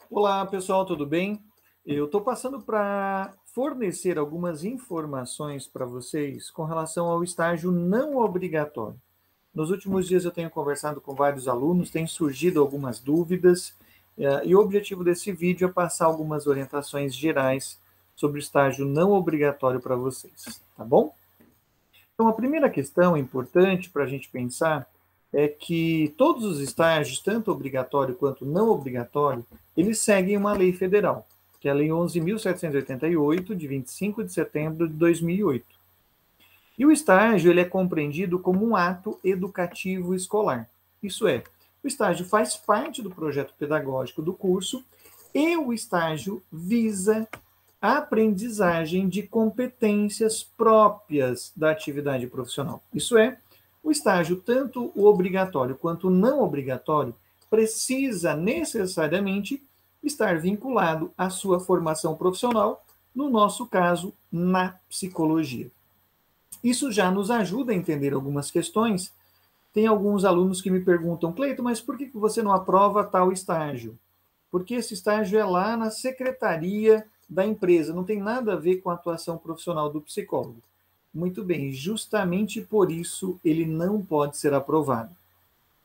Olá, pessoal, tudo bem? Eu estou passando para fornecer algumas informações para vocês com relação ao estágio não obrigatório. Nos últimos dias eu tenho conversado com vários alunos, têm surgido algumas dúvidas, e o objetivo desse vídeo é passar algumas orientações gerais sobre o estágio não obrigatório para vocês, tá bom? Então, a primeira questão importante para a gente pensar é que todos os estágios, tanto obrigatório quanto não obrigatório, eles seguem uma lei federal, que é a Lei 11.788, de 25 de setembro de 2008. E o estágio ele é compreendido como um ato educativo escolar. Isso é, o estágio faz parte do projeto pedagógico do curso e o estágio visa a aprendizagem de competências próprias da atividade profissional. Isso é, o estágio, tanto o obrigatório quanto o não obrigatório, precisa necessariamente estar vinculado à sua formação profissional, no nosso caso, na psicologia. Isso já nos ajuda a entender algumas questões. Tem alguns alunos que me perguntam, Cleito, mas por que você não aprova tal estágio? Porque esse estágio é lá na secretaria da empresa, não tem nada a ver com a atuação profissional do psicólogo. Muito bem, justamente por isso ele não pode ser aprovado.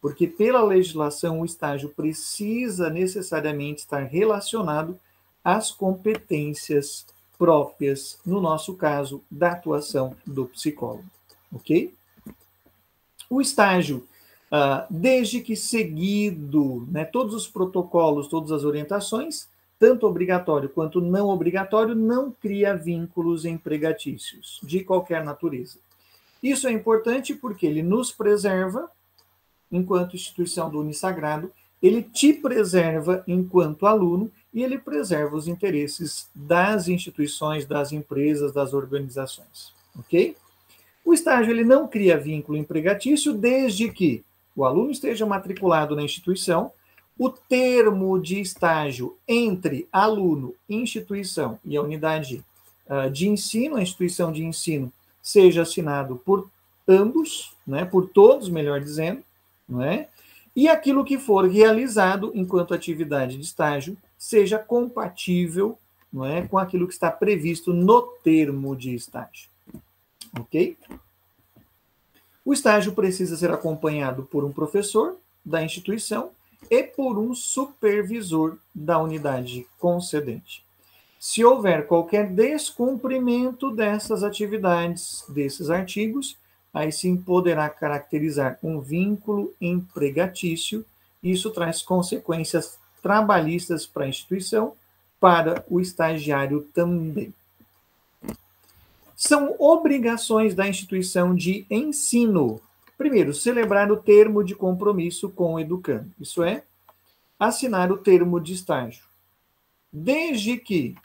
Porque pela legislação o estágio precisa necessariamente estar relacionado às competências próprias, no nosso caso, da atuação do psicólogo. Ok? O estágio, desde que seguido, né, todos os protocolos, todas as orientações, tanto obrigatório quanto não obrigatório, não cria vínculos empregatícios de qualquer natureza. Isso é importante porque ele nos preserva enquanto instituição do Unisagrado, ele te preserva enquanto aluno e ele preserva os interesses das instituições, das empresas, das organizações, ok? O estágio ele não cria vínculo empregatício desde que o aluno esteja matriculado na instituição, o termo de estágio entre aluno, instituição e a unidade de ensino, a instituição de ensino, seja assinado por ambos, né, por todos, melhor dizendo, não é? E aquilo que for realizado enquanto atividade de estágio seja compatível, não é, com aquilo que está previsto no termo de estágio. Ok? O estágio precisa ser acompanhado por um professor da instituição e por um supervisor da unidade concedente. Se houver qualquer descumprimento dessas atividades, desses artigos, aí sim poderá caracterizar um vínculo empregatício. Isso traz consequências trabalhistas para a instituição, para o estagiário também. São obrigações da instituição de ensino. Primeiro, celebrar o termo de compromisso com o educando. Isso é, assinar o termo de estágio. Desde que,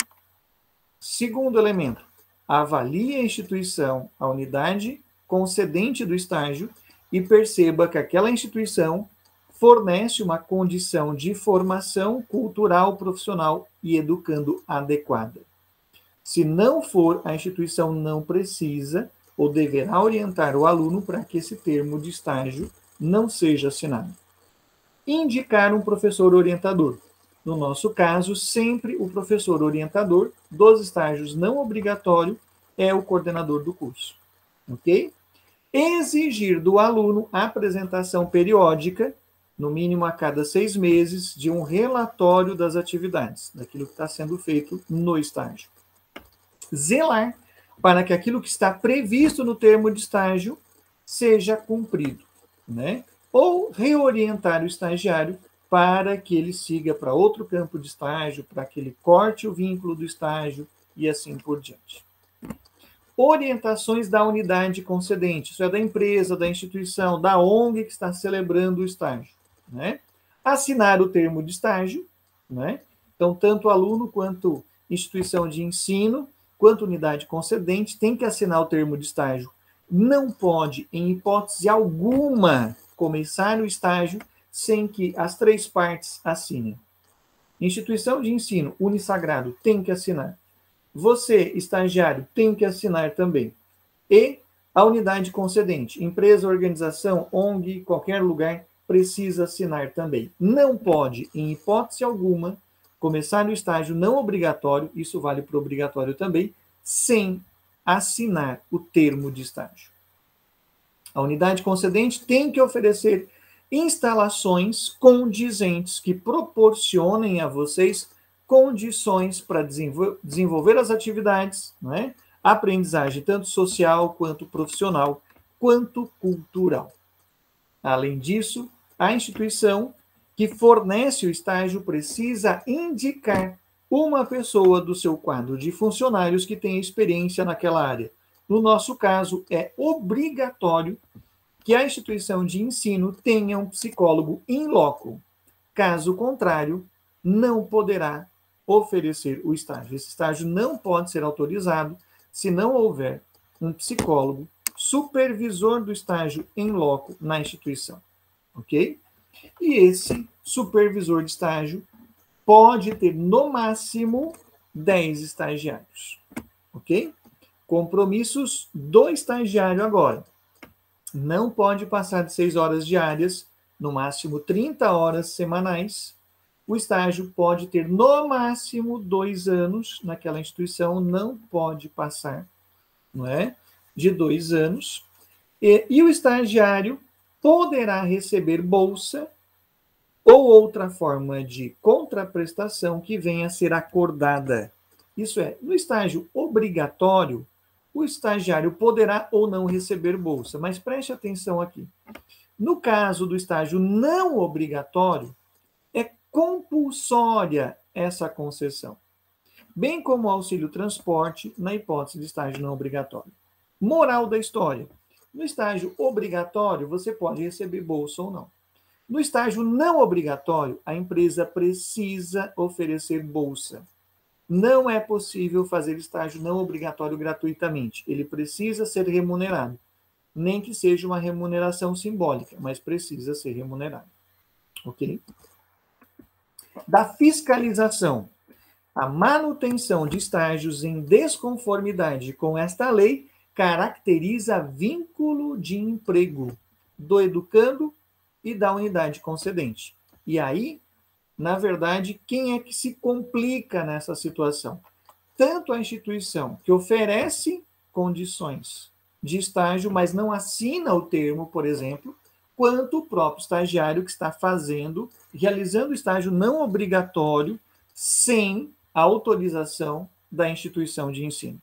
segundo elemento, avalie a instituição, a unidade concedente do estágio e perceba que aquela instituição fornece uma condição de formação cultural, profissional e educando adequada. Se não for, a instituição não precisa ou deverá orientar o aluno para que esse termo de estágio não seja assinado. Indicar um professor orientador. No nosso caso, sempre o professor orientador dos estágios não obrigatório é o coordenador do curso. Ok? Exigir do aluno a apresentação periódica, no mínimo a cada 6 meses, de um relatório das atividades, daquilo que está sendo feito no estágio. Zelar para que aquilo que está previsto no termo de estágio seja cumprido, né? Ou reorientar o estagiário para que ele siga para outro campo de estágio, para que ele corte o vínculo do estágio e assim por diante. Orientações da unidade concedente, isso é da empresa, da instituição, da ONG que está celebrando o estágio, né? Assinar o termo de estágio, né? Então, tanto aluno quanto instituição de ensino, quanto unidade concedente, tem que assinar o termo de estágio. Não pode, em hipótese alguma, começar o estágio sem que as 3 partes assinem. Instituição de ensino, Unisagrado, tem que assinar. Você, estagiário, tem que assinar também. E a unidade concedente, empresa, organização, ONG, qualquer lugar, precisa assinar também. Não pode, em hipótese alguma, começar no estágio não obrigatório, isso vale para o obrigatório também, sem assinar o termo de estágio. A unidade concedente tem que oferecer instalações condizentes que proporcionem a vocês condições para desenvolver as atividades, né? Aprendizagem tanto social, quanto profissional, quanto cultural. Além disso, a instituição que fornece o estágio precisa indicar uma pessoa do seu quadro de funcionários que tenha experiência naquela área. No nosso caso, é obrigatório que a instituição de ensino tenha um psicólogo in loco. Caso contrário, não poderá oferecer o estágio. Esse estágio não pode ser autorizado se não houver um psicólogo supervisor do estágio in loco na instituição, ok? E esse supervisor de estágio pode ter, no máximo, 10 estagiários, ok? Compromissos do estagiário agora. Não pode passar de 6 horas diárias, no máximo 30 horas semanais. O estágio pode ter, no máximo, 2 anos naquela instituição, não pode passar, não é? De 2 anos. E o estagiário poderá receber bolsa ou outra forma de contraprestação que venha a ser acordada. Isso é, no estágio obrigatório, o estagiário poderá ou não receber bolsa, mas preste atenção aqui. No caso do estágio não obrigatório, é compulsória essa concessão, bem como o auxílio transporte na hipótese de estágio não obrigatório. Moral da história: no estágio obrigatório, você pode receber bolsa ou não. No estágio não obrigatório, a empresa precisa oferecer bolsa. Não é possível fazer estágio não obrigatório gratuitamente. Ele precisa ser remunerado. Nem que seja uma remuneração simbólica, mas precisa ser remunerado. Ok? Da fiscalização. A manutenção de estágios em desconformidade com esta lei caracteriza vínculo de emprego do educando e da unidade concedente. E aí, na verdade, quem é que se complica nessa situação? Tanto a instituição que oferece condições de estágio, mas não assina o termo, por exemplo, quanto o próprio estagiário que está realizando o estágio não obrigatório, sem a autorização da instituição de ensino.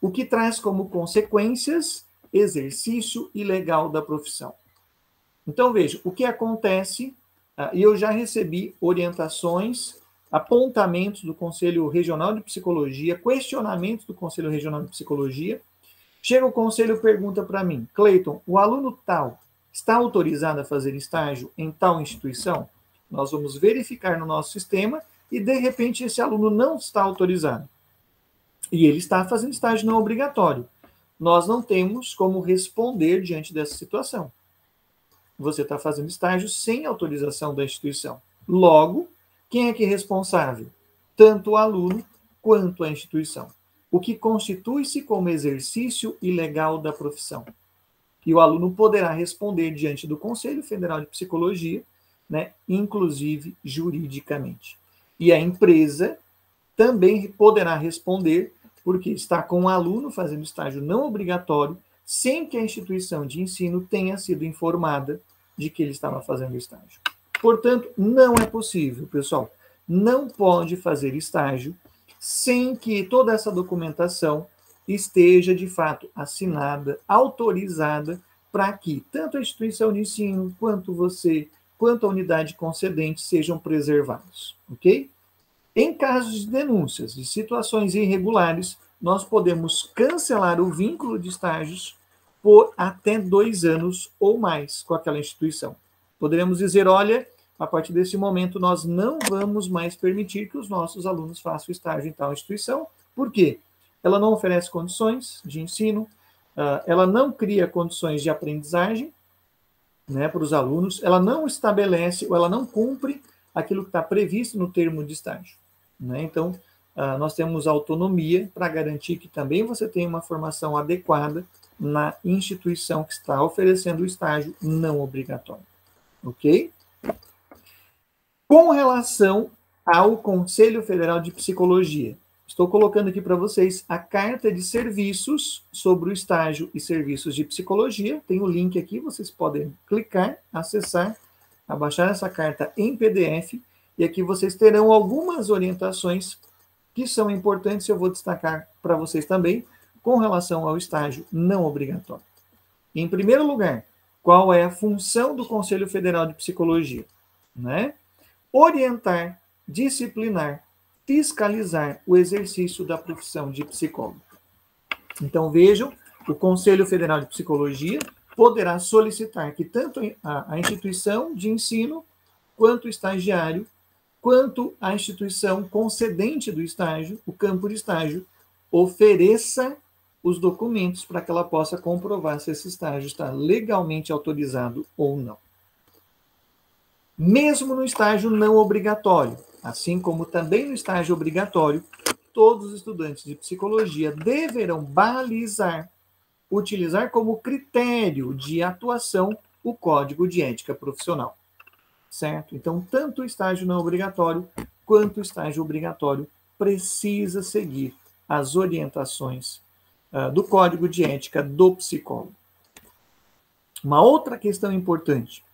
O que traz como consequências exercício ilegal da profissão. Então, veja, o que acontece, e eu já recebi orientações, apontamentos do Conselho Regional de Psicologia, questionamentos do Conselho Regional de Psicologia. Chega o conselho e pergunta para mim: Cleiton, o aluno tal está autorizado a fazer estágio em tal instituição? Nós vamos verificar no nosso sistema e, de repente, esse aluno não está autorizado. E ele está fazendo estágio não obrigatório. Nós não temos como responder diante dessa situação. Você está fazendo estágio sem autorização da instituição. Logo, quem é que é responsável? Tanto o aluno quanto a instituição. O que constitui-se como exercício ilegal da profissão. E o aluno poderá responder diante do Conselho Federal de Psicologia, né, inclusive juridicamente. E a empresa também poderá responder porque está com o aluno fazendo estágio não obrigatório, sem que a instituição de ensino tenha sido informada de que ele estava fazendo estágio. Portanto, não é possível, pessoal, não pode fazer estágio sem que toda essa documentação esteja, de fato, assinada, autorizada, para que tanto a instituição de ensino, quanto você, quanto a unidade concedente sejam preservados, ok? Em casos de denúncias de situações irregulares, nós podemos cancelar o vínculo de estágios por até 2 anos ou mais com aquela instituição. Poderemos dizer, olha, a partir desse momento nós não vamos mais permitir que os nossos alunos façam estágio em tal instituição. Por quê? Ela não oferece condições de ensino, ela não cria condições de aprendizagem, né, para os alunos, ela não estabelece ou ela não cumpre aquilo que está previsto no termo de estágio. Né? Então, nós temos autonomia para garantir que também você tenha uma formação adequada na instituição que está oferecendo o estágio não obrigatório. Ok? Com relação ao Conselho Federal de Psicologia. Estou colocando aqui para vocês a carta de serviços sobre o estágio e serviços de psicologia. Tem o link aqui, vocês podem clicar, acessar, abaixar essa carta em PDF, e aqui vocês terão algumas orientações que são importantes, eu vou destacar para vocês também, com relação ao estágio não obrigatório. Em primeiro lugar, qual é a função do Conselho Federal de Psicologia? Né? Orientar, disciplinar, fiscalizar o exercício da profissão de psicólogo. Então, vejam, o Conselho Federal de Psicologia poderá solicitar que tanto a instituição de ensino, quanto o estagiário, quanto a instituição concedente do estágio, o campo de estágio, ofereça os documentos para que ela possa comprovar se esse estágio está legalmente autorizado ou não. Mesmo no estágio não obrigatório, assim como também no estágio obrigatório, todos os estudantes de psicologia deverão balizar, utilizar como critério de atuação o Código de Ética Profissional. Certo? Então, tanto o estágio não obrigatório quanto o estágio obrigatório precisa seguir as orientações do Código de Ética do psicólogo. Uma outra questão importante.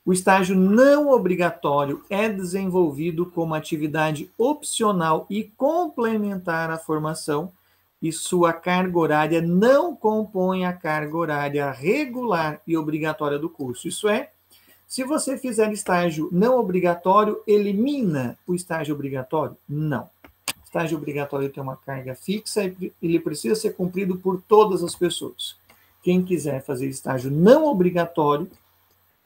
O estágio não obrigatório é desenvolvido como atividade opcional e complementar à formação, e sua carga horária não compõe a carga horária regular e obrigatória do curso. Isso é, se você fizer estágio não obrigatório, elimina o estágio obrigatório? Não. O estágio obrigatório tem uma carga fixa e ele precisa ser cumprido por todas as pessoas. Quem quiser fazer estágio não obrigatório,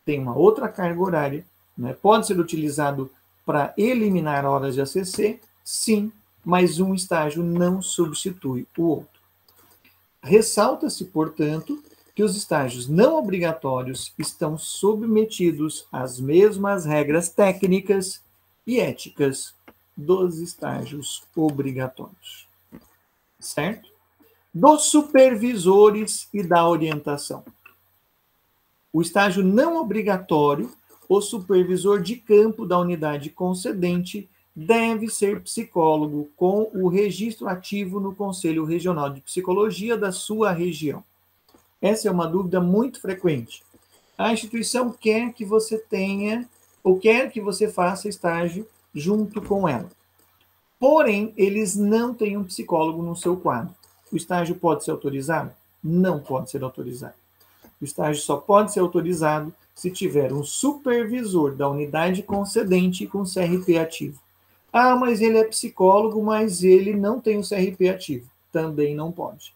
tem uma outra carga horária, né? Pode ser utilizado para eliminar horas de ACC, sim, mas um estágio não substitui o outro. Ressalta-se, portanto, que os estágios não obrigatórios estão submetidos às mesmas regras técnicas e éticas dos estágios obrigatórios. Certo? Dos supervisores e da orientação. O estágio não obrigatório, o supervisor de campo da unidade concedente deve ser psicólogo com o registro ativo no Conselho Regional de Psicologia da sua região. Essa é uma dúvida muito frequente. A instituição quer que você tenha, ou quer que você faça estágio junto com ela. Porém, eles não têm um psicólogo no seu quadro. O estágio pode ser autorizado? Não pode ser autorizado. O estágio só pode ser autorizado se tiver um supervisor da unidade concedente com CRP ativo. Ah, mas ele é psicólogo, mas ele não tem o CRP ativo. Também não pode.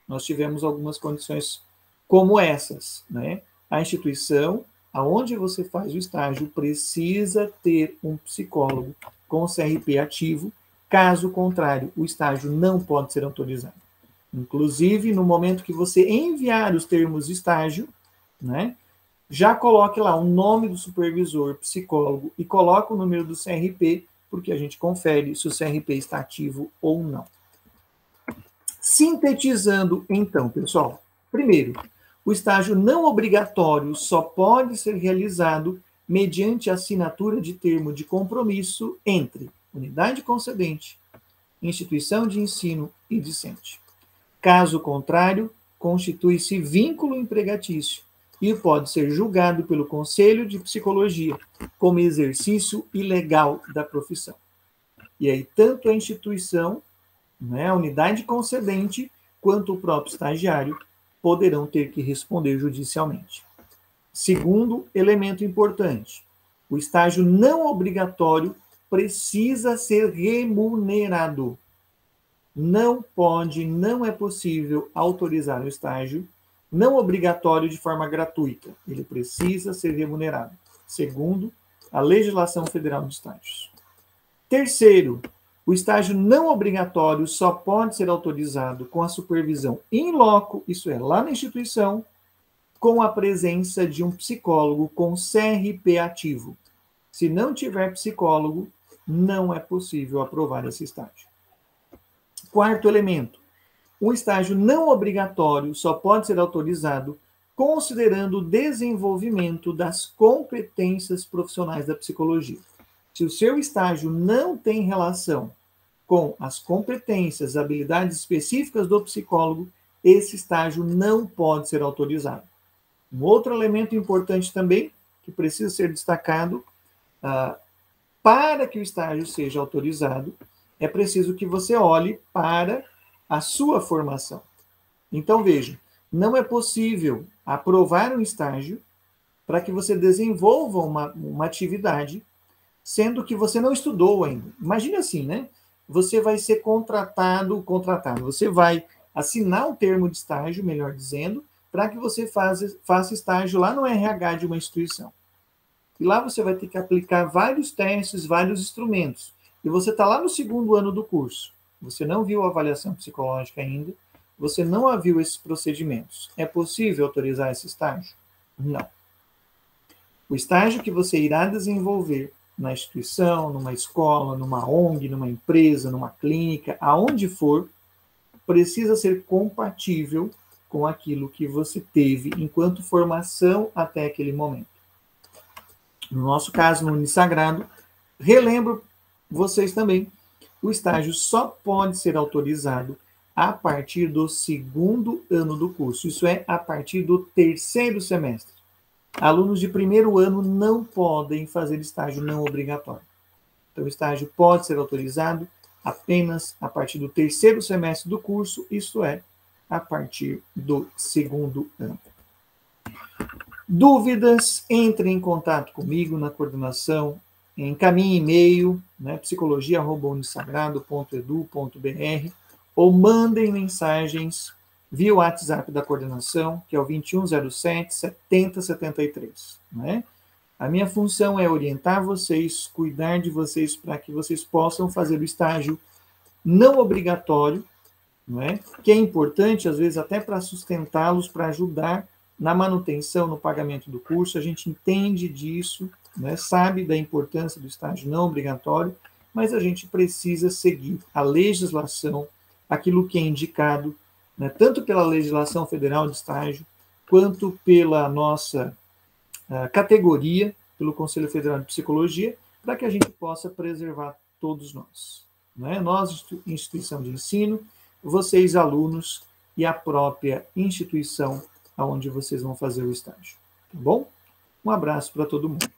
Nós tivemos algumas condições como essas, né? A instituição, aonde você faz o estágio, precisa ter um psicólogo com CRP ativo. Caso contrário, o estágio não pode ser autorizado. Inclusive, no momento que você enviar os termos de estágio, né, já coloque lá o nome do supervisor, psicólogo, e coloque o número do CRP, porque a gente confere se o CRP está ativo ou não. Sintetizando, então, pessoal, primeiro, o estágio não obrigatório só pode ser realizado mediante assinatura de termo de compromisso entre unidade concedente, instituição de ensino e discente. Caso contrário, constitui-se vínculo empregatício e pode ser julgado pelo Conselho de Psicologia como exercício ilegal da profissão. E aí, tanto a instituição, né, a unidade concedente, quanto o próprio estagiário poderão ter que responder judicialmente. Segundo elemento importante, o estágio não obrigatório precisa ser remunerado. Não pode, não é possível autorizar o estágio não obrigatório de forma gratuita. Ele precisa ser remunerado, segundo a legislação federal de estágios. Terceiro, o estágio não obrigatório só pode ser autorizado com a supervisão in loco, isso é, lá na instituição, com a presença de um psicólogo com CRP ativo. Se não tiver psicólogo, não é possível aprovar esse estágio. Quarto elemento, um estágio não obrigatório só pode ser autorizado considerando o desenvolvimento das competências profissionais da psicologia. Se o seu estágio não tem relação com as competências, habilidades específicas do psicólogo, esse estágio não pode ser autorizado. Um outro elemento importante também, que precisa ser destacado, para que o estágio seja autorizado, é preciso que você olhe para a sua formação. Então, veja, não é possível aprovar um estágio para que você desenvolva uma atividade, sendo que você não estudou ainda. Imagine assim, né? Você vai ser contratado, você vai assinar um termo de estágio, melhor dizendo, para que você faça estágio lá no RH de uma instituição. E lá você vai ter que aplicar vários testes, vários instrumentos. E você está lá no segundo ano do curso. Você não viu a avaliação psicológica ainda, você não viu esses procedimentos. É possível autorizar esse estágio? Não. O estágio que você irá desenvolver na instituição, numa escola, numa ONG, numa empresa, numa clínica, aonde for, precisa ser compatível com aquilo que você teve enquanto formação até aquele momento. No nosso caso, no Unisagrado, relembro vocês também, o estágio só pode ser autorizado a partir do segundo ano do curso, isso é, a partir do terceiro semestre. Alunos de primeiro ano não podem fazer estágio não obrigatório. Então, o estágio pode ser autorizado apenas a partir do terceiro semestre do curso, isto é, a partir do segundo ano. Dúvidas, entre em contato comigo na coordenação, encaminhe e-mail, né, psicologia@unisagrado.edu.br, ou mandem mensagens via WhatsApp da coordenação, que é o 2107 7073. Né? A minha função é orientar vocês, cuidar de vocês para que vocês possam fazer o estágio não obrigatório, não é? Que é importante, às vezes, até para sustentá-los, para ajudar na manutenção, no pagamento do curso. A gente entende disso, né? Sabe da importância do estágio não obrigatório, mas a gente precisa seguir a legislação, aquilo que é indicado, né? Tanto pela legislação federal de estágio, quanto pela nossa categoria, pelo Conselho Federal de Psicologia, para que a gente possa preservar todos nós. Né? Nós, instituição de ensino, vocês, alunos, e a própria instituição onde vocês vão fazer o estágio. Tá bom? Um abraço para todo mundo.